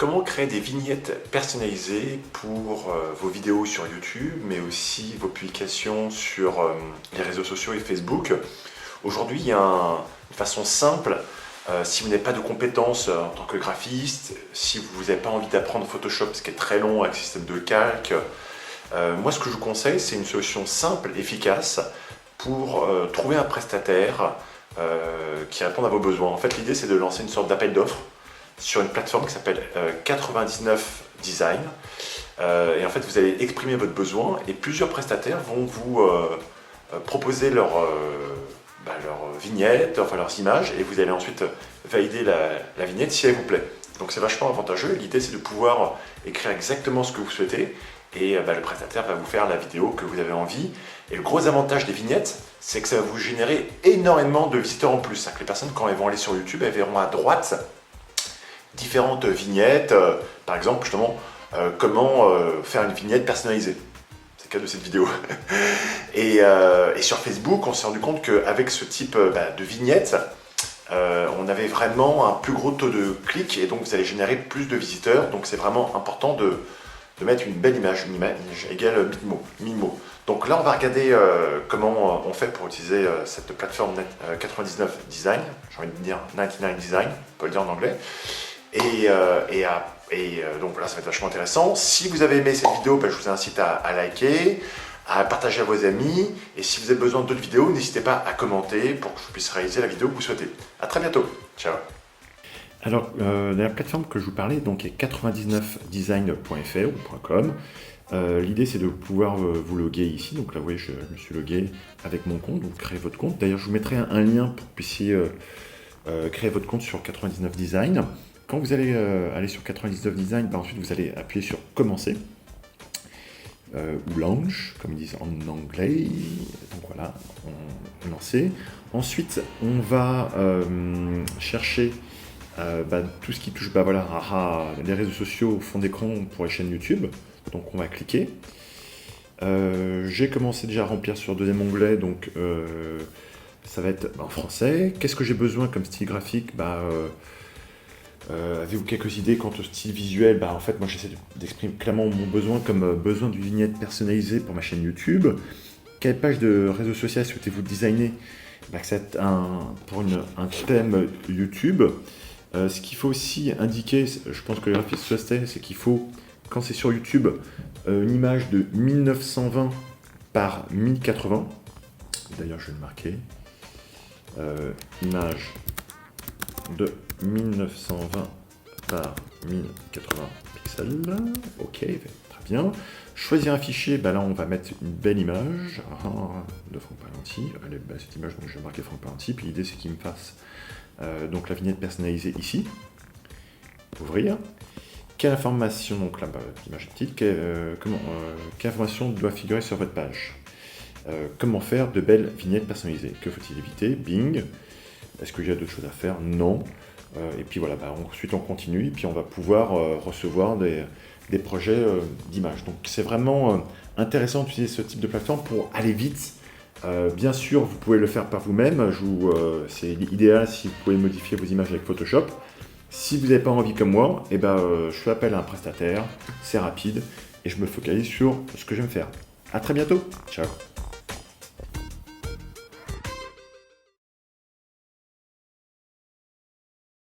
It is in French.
Comment créer des vignettes personnalisées pour vos vidéos sur YouTube, mais aussi vos publications sur les réseaux sociaux et Facebook? Aujourd'hui, il y a une façon simple. Si vous n'avez pas de compétences en tant que graphiste, si vous n'avez pas envie d'apprendre Photoshop, ce qui est très long avec le système de calque, moi ce que je vous conseille, c'est une solution simple, efficace, pour trouver un prestataire qui réponde à vos besoins. En fait, l'idée, c'est de lancer une sorte d'appel d'offres sur une plateforme qui s'appelle 99 Design. Et en fait, vous allez exprimer votre besoin et plusieurs prestataires vont vous proposer leurs vignettes, enfin leurs images, et vous allez ensuite valider la vignette si elle vous plaît. Donc c'est vachement avantageux. L'idée, c'est de pouvoir écrire exactement ce que vous souhaitez et le prestataire va vous faire la vidéo que vous avez envie. Et le gros avantage des vignettes, c'est que ça va vous générer énormément de visiteurs en plus. C'est-à-dire que les personnes, quand elles vont aller sur YouTube, elles verront à droite différentes vignettes, par exemple justement comment faire une vignette personnalisée. C'est le cas de cette vidéo. et sur Facebook, on s'est rendu compte qu'avec ce type de vignette, on avait vraiment un plus gros taux de clics et donc vous allez générer plus de visiteurs. Donc c'est vraiment important de mettre une belle image, une image égale 1000 mots. Donc là, on va regarder comment on fait pour utiliser cette plateforme 99 Design, j'ai envie de dire 99 Design, on peut le dire en anglais. Donc là, ça va être vachement intéressant. Si vous avez aimé cette vidéo, je vous incite à liker, à partager à vos amis. Et si vous avez besoin d'autres vidéos, n'hésitez pas à commenter pour que je puisse réaliser la vidéo que vous souhaitez. A très bientôt. Ciao. Alors, la plateforme que je vous parlais donc, est 99design.fr ou .com. L'idée, c'est de pouvoir vous loguer ici. Donc là, vous voyez, je me suis logué avec mon compte. Donc, créez votre compte. D'ailleurs, je vous mettrai un lien pour que vous puissiez créer votre compte sur 99 Design. Quand vous allez aller sur 99 Design, ensuite, vous allez appuyer sur « Commencer » ou « Launch », comme ils disent en anglais. Donc voilà, on lancer. Ensuite, on va chercher tout ce qui touche les réseaux sociaux au fond d'écran pour les chaînes YouTube. Donc on va cliquer. J'ai commencé déjà à remplir sur le deuxième onglet, donc ça va être en français. Qu'est-ce que j'ai besoin comme style graphique? Avez-vous quelques idées quant au style visuel? En fait, moi j'essaie d'exprimer clairement mon besoin comme besoin d'une vignette personnalisée pour ma chaîne YouTube. Quelle page de réseau social souhaitez-vous designer? C'est pour un thème YouTube. Ce qu'il faut aussi indiquer, je pense que le graphiste le sait, c'est qu'il faut, quand c'est sur YouTube, une image de 1920 par 1080. D'ailleurs, je vais le marquer. Image de 1920 par 1080 pixels. Ok, très bien. Choisir un fichier, là on va mettre une belle image de Franck Parlanti. Cette image, donc je vais marquer Franck Parlanti. Puis l'idée c'est qu'il me fasse donc la vignette personnalisée ici. Ouvrir. Quelle information, donc là, l'image est petite, quelle information doit figurer sur votre page? Comment faire de belles vignettes personnalisées? Que faut-il éviter? Bing. Est-ce qu'il y a d'autres choses à faire? Non. Et puis voilà, ensuite on continue, et puis on va pouvoir recevoir des projets d'images. Donc c'est vraiment intéressant d'utiliser ce type de plateforme pour aller vite. Bien sûr, vous pouvez le faire par vous-même. C'est idéal si vous pouvez modifier vos images avec Photoshop. Si vous n'avez pas envie comme moi, je fais appel à un prestataire, c'est rapide, et je me focalise sur ce que j'aime faire. A très bientôt, ciao.